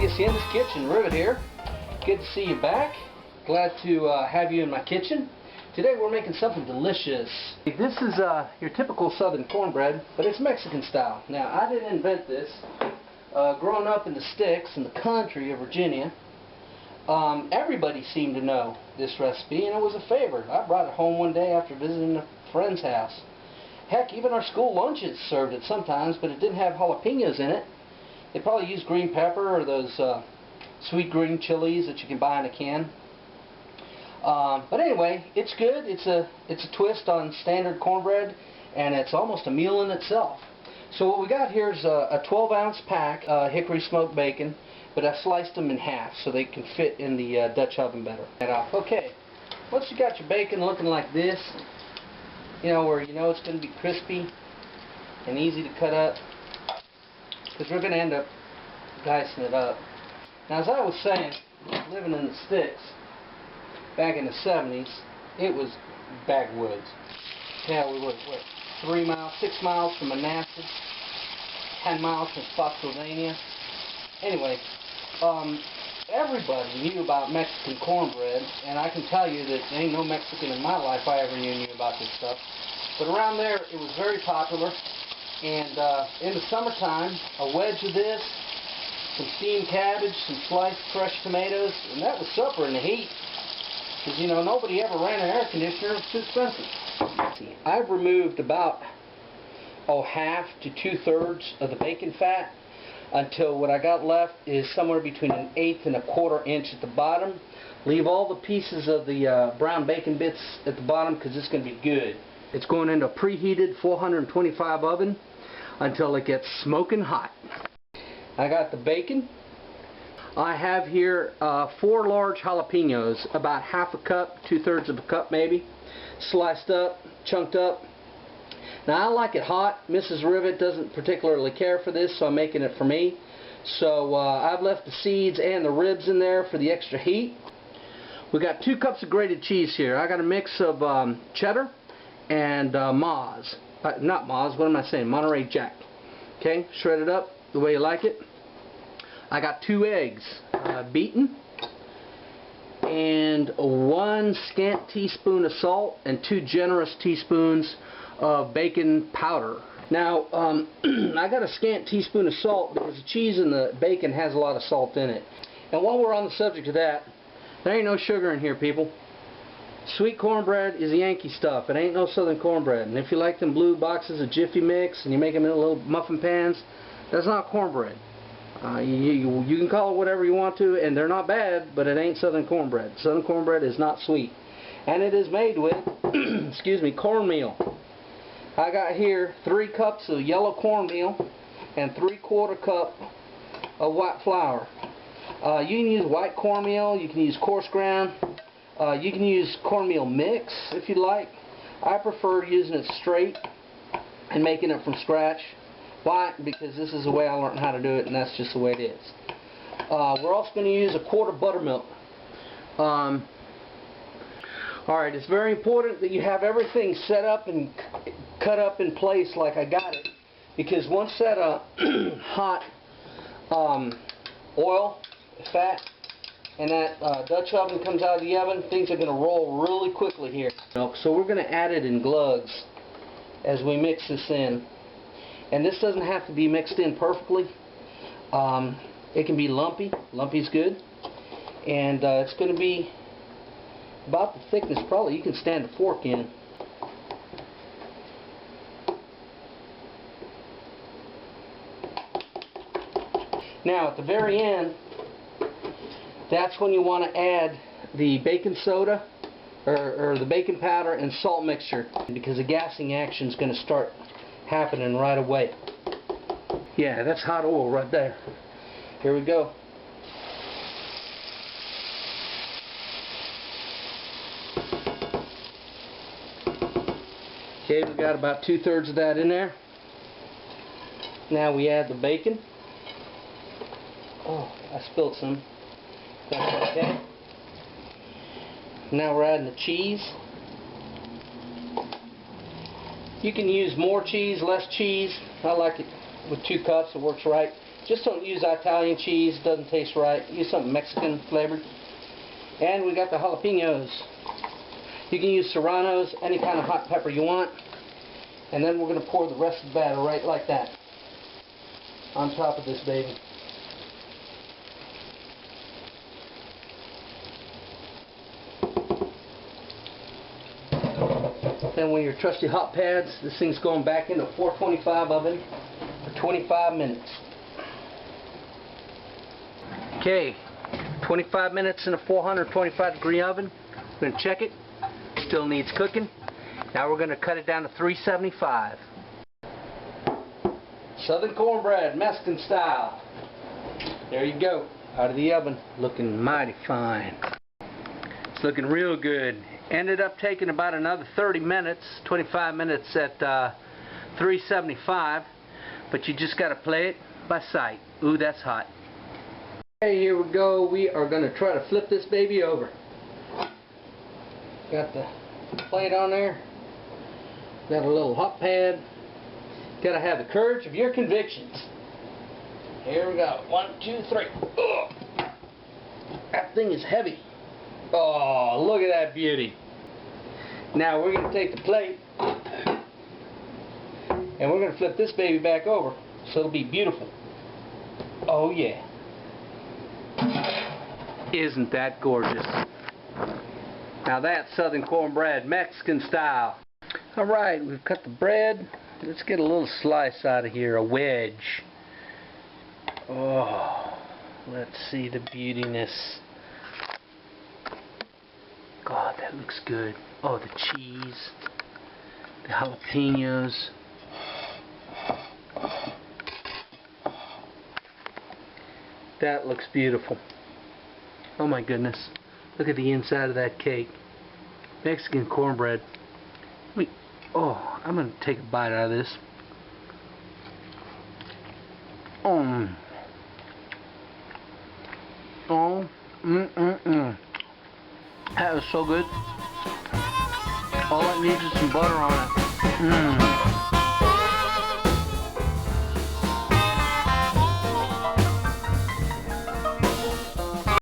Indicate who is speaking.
Speaker 1: Hacienda's Kitchen, Rivet here. Good to see you back. Glad to have you in my kitchen. Today we're making something delicious. This is your typical southern cornbread, but it's Mexican style. Now, I didn't invent this. Growing up in the sticks in the country of Virginia, everybody seemed to know this recipe, and it was a favorite. I brought it home one day after visiting a friend's house. Heck, even our school lunches served it sometimes, but it didn't have jalapenos in it. They probably used green pepper or those sweet green chilies that you can buy in a can. But anyway, it's good. It's a twist on standard cornbread, and it's almost a meal in itself. So what we got here is a 12-ounce pack hickory smoked bacon, but I sliced them in half so they can fit in the Dutch oven better. Okay, once you got your bacon looking like this, you know, where you know it's going to be crispy and easy to cut up, because we're going to end up dicing it up. Now, as I was saying, living in the sticks back in the 70s, it was backwoods. Yeah, we were, what, 6 miles from Manassas, 10 miles from Spotsylvania. Anyway, everybody knew about Mexican cornbread, and I can tell you that there ain't no Mexican in my life I ever knew about this stuff. But around there, it was very popular. And in the summertime, a wedge of this, some steamed cabbage, some sliced fresh tomatoes, and that was supper in the heat. Because, you know, nobody ever ran an air conditioner. It's too expensive. I've removed about half to 2/3 of the bacon fat until what I got left is somewhere between 1/8 and 1/4 inch at the bottom. Leave all the pieces of the brown bacon bits at the bottom because it's going to be good. It's going into a preheated 425 oven until it gets smoking hot. I got the bacon. I have here 4 large jalapenos, about half a cup, 2/3 of a cup maybe, sliced up, chunked up. Now I like it hot. Mrs. Rivet doesn't particularly care for this, so I'm making it for me. So I've left the seeds and the ribs in there for the extra heat. We got 2 cups of grated cheese here. I got a mix of cheddar and Moz. Not Moz, what am I saying? Monterrey Jack. Okay, shredded up the way you like it. I got 2 eggs beaten, and 1 scant teaspoon of salt and 2 generous teaspoons of baking powder. Now, I got a scant teaspoon of salt because the cheese and the bacon has a lot of salt in it. And while we're on the subject of that, there ain't no sugar in here, people. Sweet cornbread is Yankee stuff. It ain't no southern cornbread. And if you like them blue boxes of Jiffy Mix and you make them in little muffin pans, that's not cornbread. You can call it whatever you want to, and they're not bad, but it ain't southern cornbread. Southern cornbread is not sweet. And it is made with, excuse me, cornmeal. I got here 3 cups of yellow cornmeal and 3/4 cup of white flour. You can use white cornmeal, you can use coarse ground, you can use cornmeal mix if you like. I prefer using it straight and making it from scratch. Why? Because this is the way I learned how to do it, and that's just the way it is. We're also going to use 1/4 buttermilk. Alright, it's very important that you have everything set up and cut up in place like I got it, because once that hot oil, fat, and that Dutch oven comes out of the oven, things are going to roll really quickly here. So we're going to add it in glugs as we mix this in. And this doesn't have to be mixed in perfectly. It can be lumpy. Lumpy's good. And it's going to be about the thickness probably you can stand a fork in. Now at the very end, that's when you want to add the baking soda or the baking powder and salt mixture, because the gassing action is going to start happening right away. Yeah, that's hot oil right there. Here we go. Okay, we got about 2/3 of that in there. Now we add the bacon. Oh, I spilled some. That's okay. Now we're adding the cheese. You can use more cheese, less cheese. I like it with 2 cups. It works right. Just don't use Italian cheese, doesn't taste right. Use something Mexican flavored. And we got the jalapenos. You can use serranos, any kind of hot pepper you want. And then we're going to pour the rest of the batter right like that on top of this baby. Then with your trusty hot pads, this thing's going back into a 425 oven for 25 minutes. Okay, 25 minutes in a 425 degree oven. We're going to check it. Still needs cooking. Now we're going to cut it down to 375. Southern cornbread, Mexican style. There you go, out of the oven, looking mighty fine. It's looking real good. Ended up taking about another 30 minutes, 25 minutes at 375, but you just got to play it by sight. Ooh, that's hot. Okay, here we go. We are going to try to flip this baby over. Got the plate on there. Got a little hot pad. Got to have the courage of your convictions. Here we go. 1, 2, 3. Ugh. That thing is heavy. Oh, look at that beauty. Now we're going to take the plate and we're going to flip this baby back over so it'll be beautiful. Oh yeah. Isn't that gorgeous? Now that's southern cornbread, Mexican style. Alright, we've cut the bread. Let's get a little slice out of here, a wedge. Oh, let's see the beautiness. God, that looks good. Oh, the cheese, the jalapenos. That looks beautiful. Oh my goodness. Look at the inside of that cake. Mexican cornbread. Oh, I'm going to take a bite out of this. Oh, that was so good. All it needs is some butter on it.